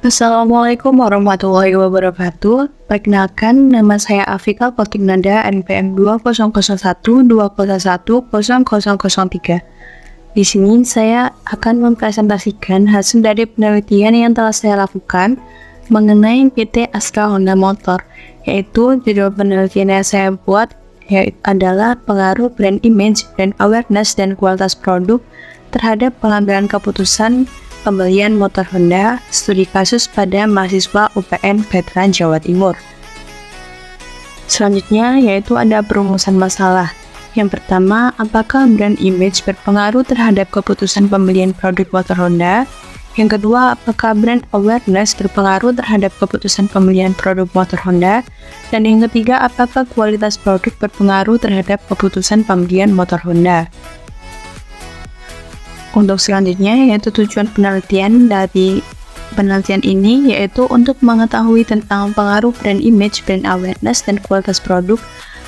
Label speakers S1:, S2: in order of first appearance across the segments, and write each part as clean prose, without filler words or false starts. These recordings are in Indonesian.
S1: Assalamualaikum warahmatullahi wabarakatuh. Perkenalkan, nama saya Afika Kotingnanda, NPM 200120110003. Di sini saya akan mempresentasikan hasil dari penelitian yang telah saya lakukan mengenai PT Astra Honda Motor, yaitu judul penelitian yang saya buat adalah pengaruh brand image, brand awareness, dan kualitas produk terhadap pengambilan keputusan pembelian motor Honda, studi kasus pada mahasiswa UPN Veteran Jawa Timur. Selanjutnya yaitu ada perumusan masalah. Yang pertama, apakah brand image berpengaruh terhadap keputusan pembelian produk motor Honda? Yang kedua, apakah brand awareness berpengaruh terhadap keputusan pembelian produk motor Honda? Dan yang ketiga, apakah kualitas produk berpengaruh terhadap keputusan pembelian motor Honda? Untuk selanjutnya yaitu tujuan penelitian dari penelitian ini yaitu untuk mengetahui tentang pengaruh brand image, brand awareness, dan kualitas produk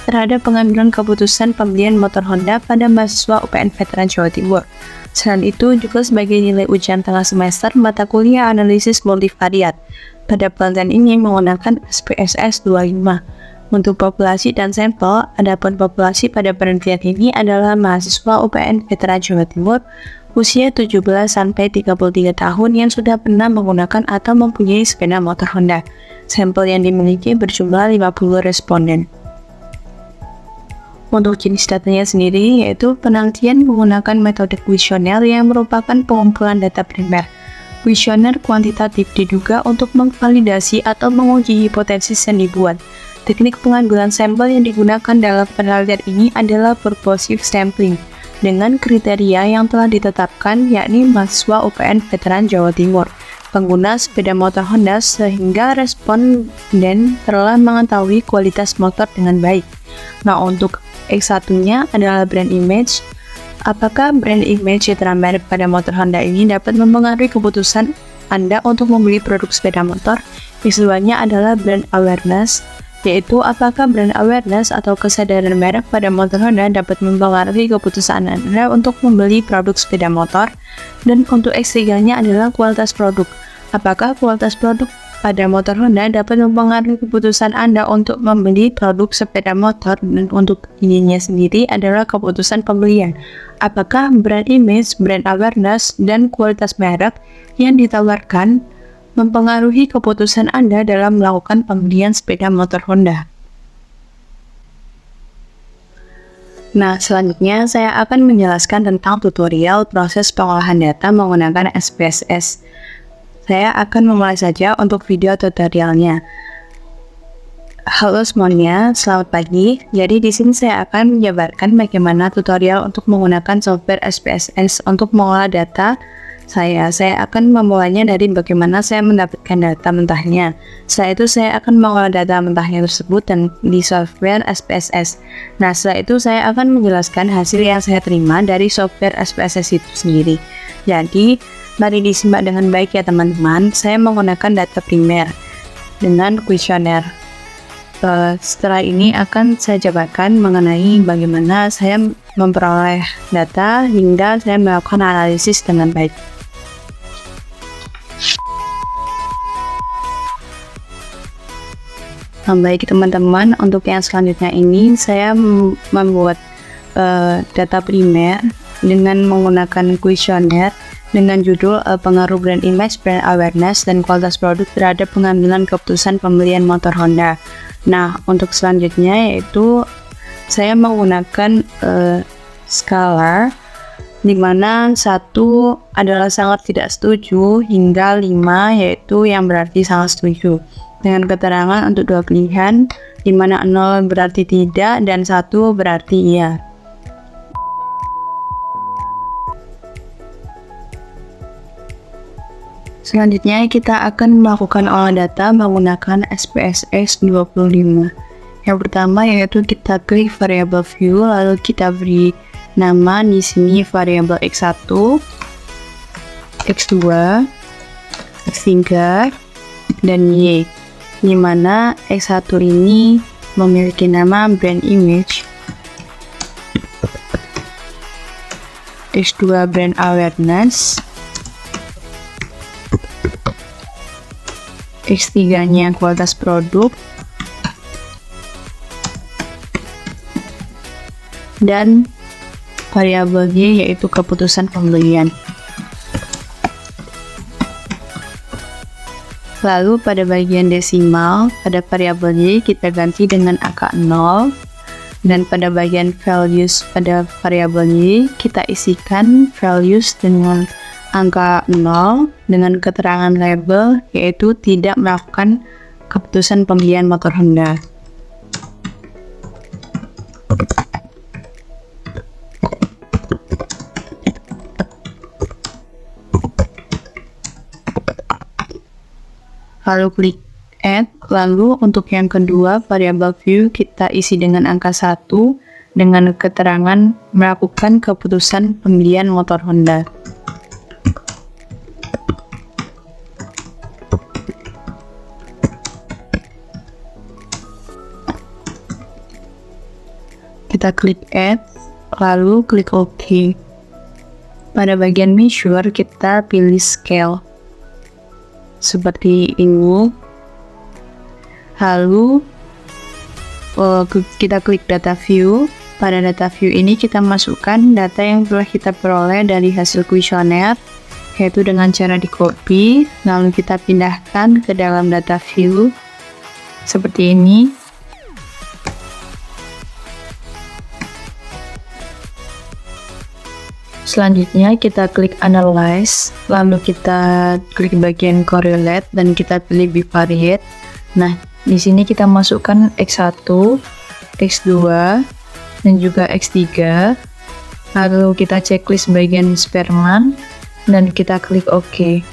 S1: terhadap pengambilan keputusan pembelian motor Honda pada mahasiswa UPN Veteran Jawa Timur. Selain itu juga sebagai nilai ujian tengah semester mata kuliah analisis multivariat. Pada penelitian ini menggunakan SPSS 25. Untuk populasi dan sampel, adapun populasi pada penelitian ini adalah mahasiswa UPN Veteran Jawa Timur usia 17-33 tahun yang sudah pernah menggunakan atau mempunyai sepeda motor Honda. Sampel yang dimiliki berjumlah 50 responden. Untuk jenis datanya sendiri, yaitu penelitian menggunakan metode kuesioner yang merupakan pengumpulan data primer. Kuesioner kuantitatif diduga untuk memvalidasi atau menguji hipotesis yang dibuat. Teknik pengambilan sampel yang digunakan dalam penelitian ini adalah purposive sampling dengan kriteria yang telah ditetapkan, yakni mahasiswa UPN Veteran Jawa Timur, pengguna sepeda motor Honda, sehingga responden telah mengetahui kualitas motor dengan baik. Nah, untuk X1-nya adalah brand image. Apakah brand image citra merek pada motor Honda ini dapat mempengaruhi keputusan Anda untuk membeli produk sepeda motor? X2-nya adalah brand awareness, yaitu apakah brand awareness atau kesadaran merek pada motor Honda dapat mempengaruhi keputusan Anda untuk membeli produk sepeda motor. Dan untuk X3-nya adalah kualitas produk. Apakah kualitas produk pada motor Honda dapat mempengaruhi keputusan Anda untuk membeli produk sepeda motor. Dan untuk ininya sendiri adalah keputusan pembelian. Apakah brand image, brand awareness, dan kualitas merek yang ditawarkan mempengaruhi keputusan Anda dalam melakukan pembelian sepeda motor Honda. Nah, selanjutnya saya akan menjelaskan tentang tutorial proses pengolahan data menggunakan SPSS. Saya akan memulai saja untuk video tutorialnya. Halo semuanya, selamat pagi. Jadi di sini saya akan menjabarkan bagaimana tutorial untuk menggunakan software SPSS untuk mengolah data. Saya akan memulainya dari bagaimana saya mendapatkan data mentahnya. Setelah itu saya akan mengolah data mentahnya tersebut dan di software SPSS. Nah, setelah itu saya akan menjelaskan hasil yang saya terima dari software SPSS itu sendiri. Jadi, mari disimak dengan baik ya teman-teman. Saya menggunakan data primer dengan kuesioner. Setelah ini akan saya jabarkan mengenai bagaimana saya memperoleh data hingga saya melakukan analisis dengan baik. Baik teman-teman, untuk yang selanjutnya ini saya membuat data primer dengan menggunakan kuesioner dengan judul pengaruh brand image, brand awareness, dan kualitas produk terhadap pengambilan keputusan pembelian motor Honda. Nah, untuk selanjutnya yaitu saya menggunakan skala di mana 1 adalah sangat tidak setuju hingga 5 yaitu yang berarti sangat setuju. Dengan keterangan untuk dua pilihan, di mana 0 berarti tidak dan 1 berarti iya. Selanjutnya kita akan melakukan olah data menggunakan SPSS 25. Yang pertama yaitu kita klik variable view, lalu kita beri nama di sini variabel X1, X2, X3, dan Y. Di mana X1 ini memiliki nama brand image, X2 brand awareness, X3-nya kualitas produk, dan variabel Y yaitu keputusan pembelian. Lalu pada bagian desimal, pada variabel Y kita ganti dengan angka 0, dan pada bagian values pada variabel Y kita isikan values dengan angka 0 dengan keterangan label yaitu tidak melakukan keputusan pembelian motor Honda. Lalu klik add. Lalu untuk yang kedua, variabel view kita isi dengan angka 1 dengan keterangan melakukan keputusan pembelian motor Honda. Kita klik add, lalu klik OK. Pada bagian measure kita pilih scale seperti ini, lalu kita klik data view. Pada data view ini kita masukkan data yang telah kita peroleh dari hasil kuesioner, yaitu dengan cara di copy, lalu kita pindahkan ke dalam data view seperti ini. Selanjutnya kita klik analyze, lalu kita klik bagian correlate dan kita pilih bivariate. Nah, di sini kita masukkan X1, X2, dan juga X3. Lalu kita checklist bagian Spearman dan kita klik OK.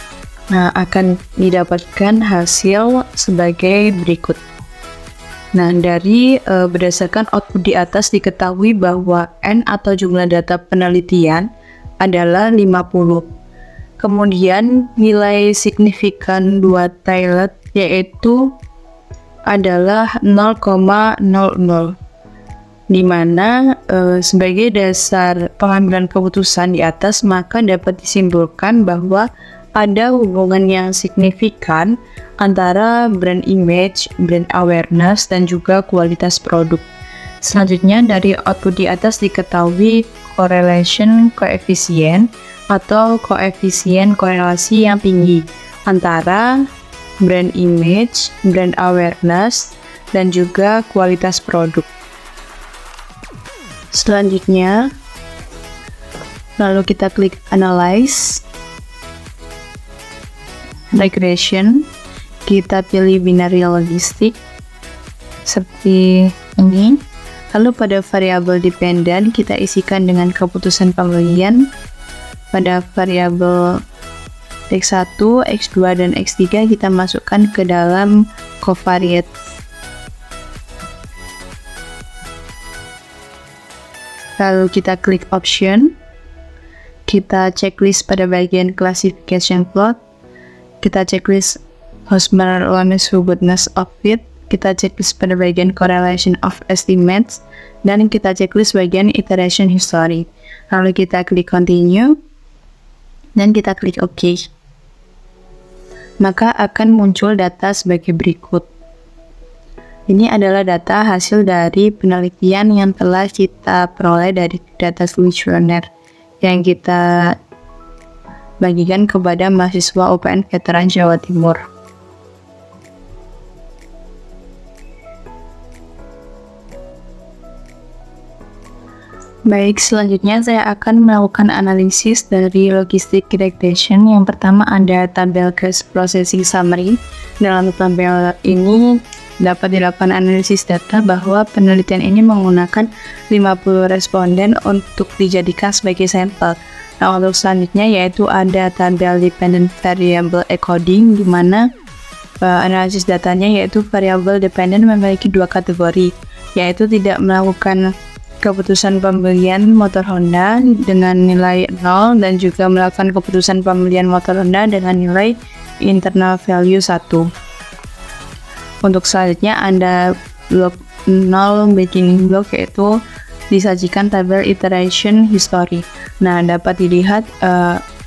S1: Nah, akan didapatkan hasil sebagai berikut. Nah, dari berdasarkan output di atas diketahui bahwa N atau jumlah data penelitian adalah 50. Kemudian nilai signifikan 2 Tailed yaitu adalah 0,00, di mana sebagai dasar pengambilan keputusan di atas maka dapat disimpulkan bahwa ada hubungan yang signifikan antara brand image, brand awareness, dan juga kualitas produk. Selanjutnya dari output di atas diketahui correlation coefficient atau koefisien korelasi yang tinggi antara brand image, brand awareness, dan juga kualitas produk. Selanjutnya, lalu kita klik analyze, regression, kita pilih binary logistic seperti ini. Lalu pada variabel dependent kita isikan dengan keputusan pembelian. Pada variabel X1, X2, dan X3 kita masukkan ke dalam covariate. Lalu kita klik option, kita checklist pada bagian classification plot, kita checklist Hosmer-Loomis robustness of fit, kita checklist pada bagian correlation of estimates, dan kita checklist bagian iteration history. Lalu kita klik continue dan kita klik OK. Maka akan muncul data sebagai berikut. Ini adalah data hasil dari penelitian yang telah kita peroleh dari data kuesioner yang kita bagikan kepada mahasiswa UPN Veteran Jawa Timur. Baik, selanjutnya saya akan melakukan analisis dari logistic regression. Yang pertama ada tabel case processing summary. Dalam tabel ini dapat dilakukan analisis data bahwa penelitian ini menggunakan 50 responden untuk dijadikan sebagai sampel. Nah, untuk selanjutnya yaitu ada tabel dependent variable encoding, di mana analisis datanya yaitu variable dependent memiliki dua kategori, yaitu tidak melakukan keputusan pembelian motor Honda dengan nilai 0 dan juga melakukan keputusan pembelian motor Honda dengan nilai internal value 1. Untuk selanjutnya ada blok 0 beginning block, yaitu disajikan tabel iteration history. Nah, dapat dilihat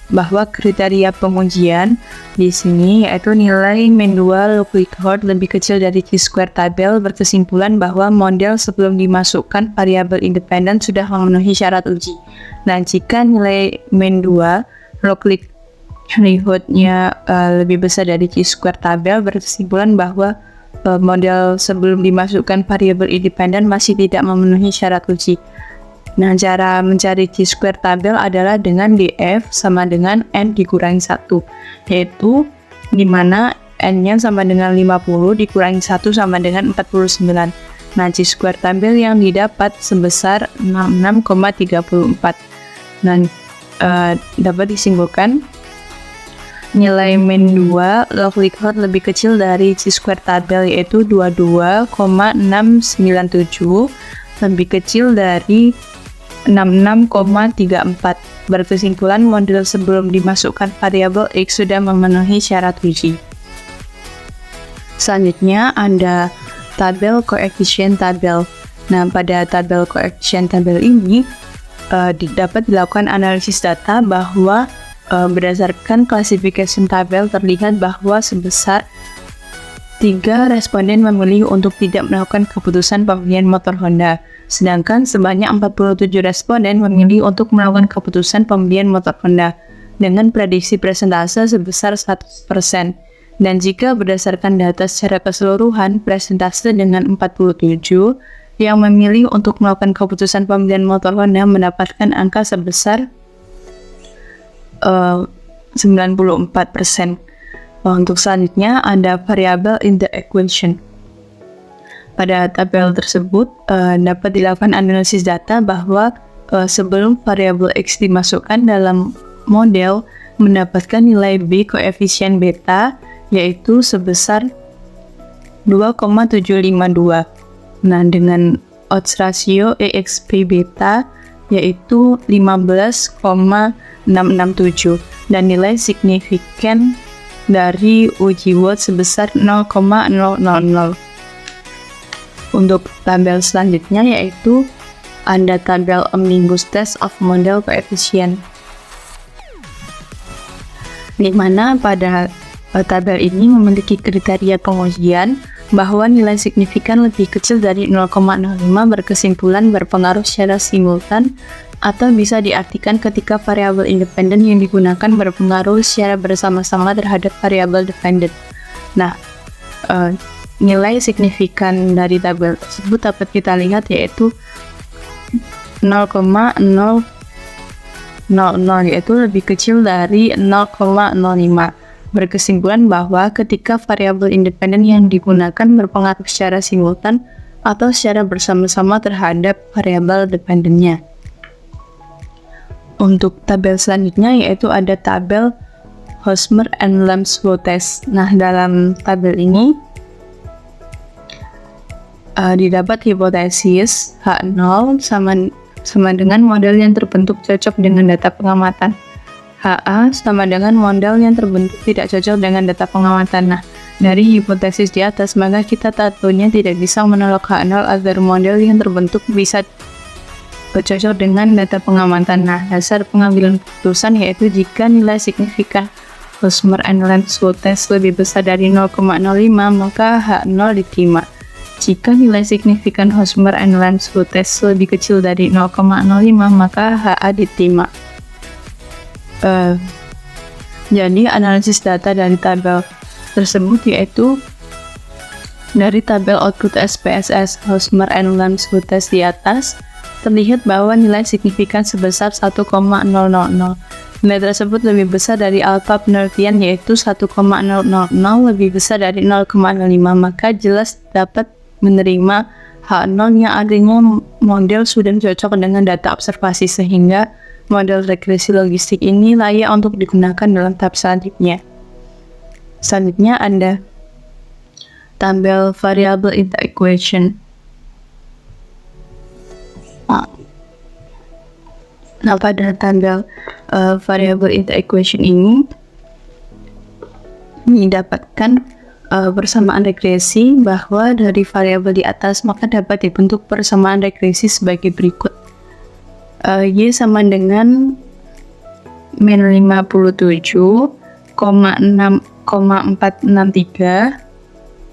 S1: bahwa kriteria pengujian di sini yaitu nilai min 2 log likelihood lebih kecil dari chi-square tabel berkesimpulan bahwa model sebelum dimasukkan variabel independen sudah memenuhi syarat uji. Nah, jika nilai min 2 log likelihood-nya lebih besar dari chi-square tabel berkesimpulan bahwa model sebelum dimasukkan variabel independen masih tidak memenuhi syarat uji. Nah, cara mencari chi-square tabel adalah dengan df sama dengan n dikurangi 1, yaitu dimana n-nya sama dengan 50 dikurangi 1 sama dengan 49. Nah, chi-square tabel yang didapat sebesar 66,34. Nah, dapat disimpulkan nilai min 2 log likelihood lebih kecil dari chi-square tabel yaitu 22,697 lebih kecil dari 66,34. Berkesimpulan model sebelum dimasukkan variabel X sudah memenuhi syarat uji. Selanjutnya ada tabel koefisien tabel. Nah, pada tabel koefisien tabel ini dapat dilakukan analisis data bahwa berdasarkan klasifikasi tabel terlihat bahwa sebesar 3 responden memilih untuk tidak melakukan keputusan pembelian motor Honda, sedangkan sebanyak 47 responden memilih untuk melakukan keputusan pembelian motor Honda dengan prediksi persentase sebesar 100%. Dan jika berdasarkan data secara keseluruhan, persentase dengan 47 yang memilih untuk melakukan keputusan pembelian motor Honda mendapatkan angka sebesar 94%. Untuk selanjutnya ada variabel in the equation. Pada tabel tersebut dapat dilakukan analisis data bahwa sebelum variabel X dimasukkan dalam model mendapatkan nilai B koefisien beta yaitu sebesar 2,752. Nah, dengan odds ratio EXP beta yaitu 15,667 dan nilai signifikan dari uji Watt sebesar 0,000. Untuk tabel selanjutnya yaitu ada tabel omnibus test of model coefficient, di mana pada tabel ini memiliki kriteria pengujian bahwa nilai signifikan lebih kecil dari 0,05 berkesimpulan berpengaruh secara simultan, atau bisa diartikan ketika variabel independen yang digunakan berpengaruh secara bersama-sama terhadap variabel dependen. Nah, nilai signifikan dari tabel tersebut dapat kita lihat yaitu 0,000, yaitu lebih kecil dari 0,05. Berkesimpulan bahwa ketika variabel independen yang digunakan berpengaruh secara simultan atau secara bersama-sama terhadap variabel dependennya. Untuk tabel selanjutnya yaitu ada tabel Hosmer and Lamsbow test. Nah, dalam tabel ini didapat hipotesis H0 sama dengan model yang terbentuk cocok dengan data pengamatan. HA sama dengan model yang terbentuk tidak cocok dengan data pengamatan. Nah, dari hipotesis di atas, maka kita tentunya tidak bisa menolak H0 agar model yang terbentuk bisa cocok dengan data pengamatan. Nah, dasar pengambilan keputusan yaitu jika nilai signifikan Hosmer and Lamsbow test lebih besar dari 0,05, maka H0 diterima. Jika nilai signifikan Hosmer and Lamsbow test lebih kecil dari 0,05, maka HA diterima. Jadi analisis data dari tabel tersebut yaitu dari tabel output SPSS Hosmer and Lamsbow test di atas terlihat bahwa nilai signifikan sebesar 1,000. Nilai tersebut lebih besar dari alpha penelitian yaitu 1,000 lebih besar dari 0,05, maka jelas dapat menerima H0 yang artinya model sudah cocok dengan data observasi sehingga model regresi logistik ini layak untuk digunakan dalam tahap selanjutnya. Selanjutnya ada tabel variable in the equation. Nah, pada tabel variable in the equation ini didapatkan persamaan regresi bahwa dari variabel di atas maka dapat dibentuk persamaan regresi sebagai berikut. Y sama dengan min 57,463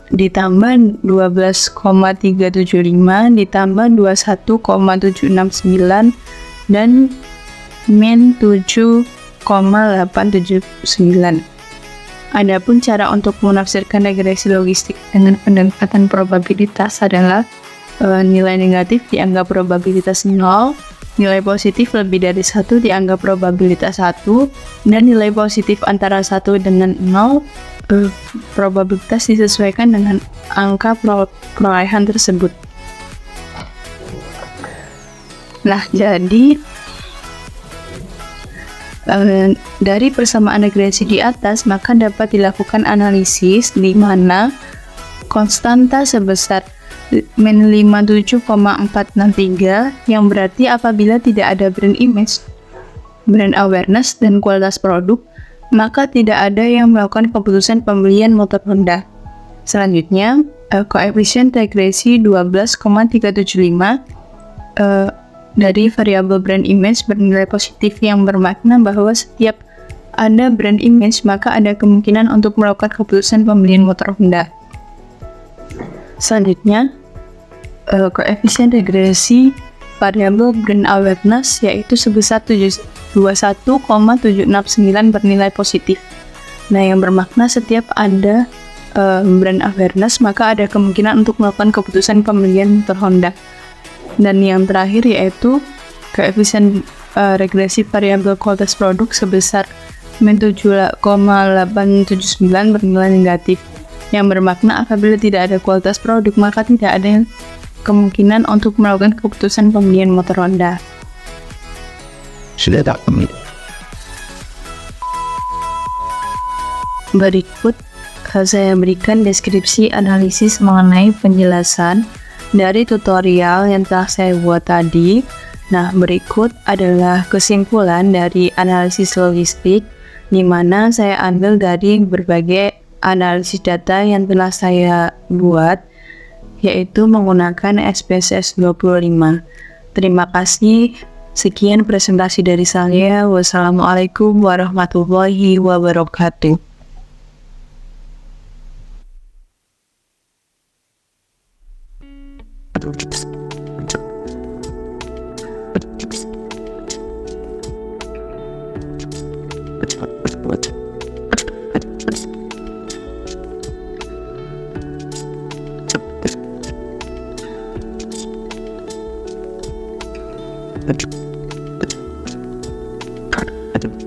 S1: ditambah 12,375 ditambah 21,769 dan min 7,879. Adapun cara untuk menafsirkan regresi logistik dengan pendekatan probabilitas adalah nilai negatif dianggap probabilitas 0, nilai positif lebih dari 1 dianggap probabilitas 1, dan nilai positif antara 1 dengan 0 probabilitas disesuaikan dengan angka perolehan tersebut. Nah, jadi dari persamaan regresi di atas, maka dapat dilakukan analisis di mana konstanta sebesar min 57,463 yang berarti apabila tidak ada brand image, brand awareness, dan kualitas produk, maka tidak ada yang melakukan keputusan pembelian motor Honda. Selanjutnya, koefisien regresi 12,375 dari variabel brand image bernilai positif yang bermakna bahwa setiap ada brand image maka ada kemungkinan untuk melakukan keputusan pembelian motor Honda. Selanjutnya, koefisien regresi variabel brand awareness yaitu sebesar 21,769 bernilai positif. Nah, yang bermakna setiap ada brand awareness maka ada kemungkinan untuk melakukan keputusan pembelian motor Honda. Dan yang terakhir yaitu koefisien regresi variabel kualitas produk sebesar min 7,879 bernilai negatif, yang bermakna apabila tidak ada kualitas produk maka tidak ada kemungkinan untuk melakukan keputusan pembelian motor Honda.
S2: Sudah tak kami.
S1: Berikut saya berikan deskripsi analisis mengenai penjelasan dari tutorial yang telah saya buat tadi. Nah, berikut adalah kesimpulan dari analisis logistik, di mana saya ambil dari berbagai analisis data yang telah saya buat, yaitu menggunakan SPSS 25. Terima kasih. Sekian presentasi dari saya. Wassalamualaikum warahmatullahi wabarakatuh.
S2: Aduh.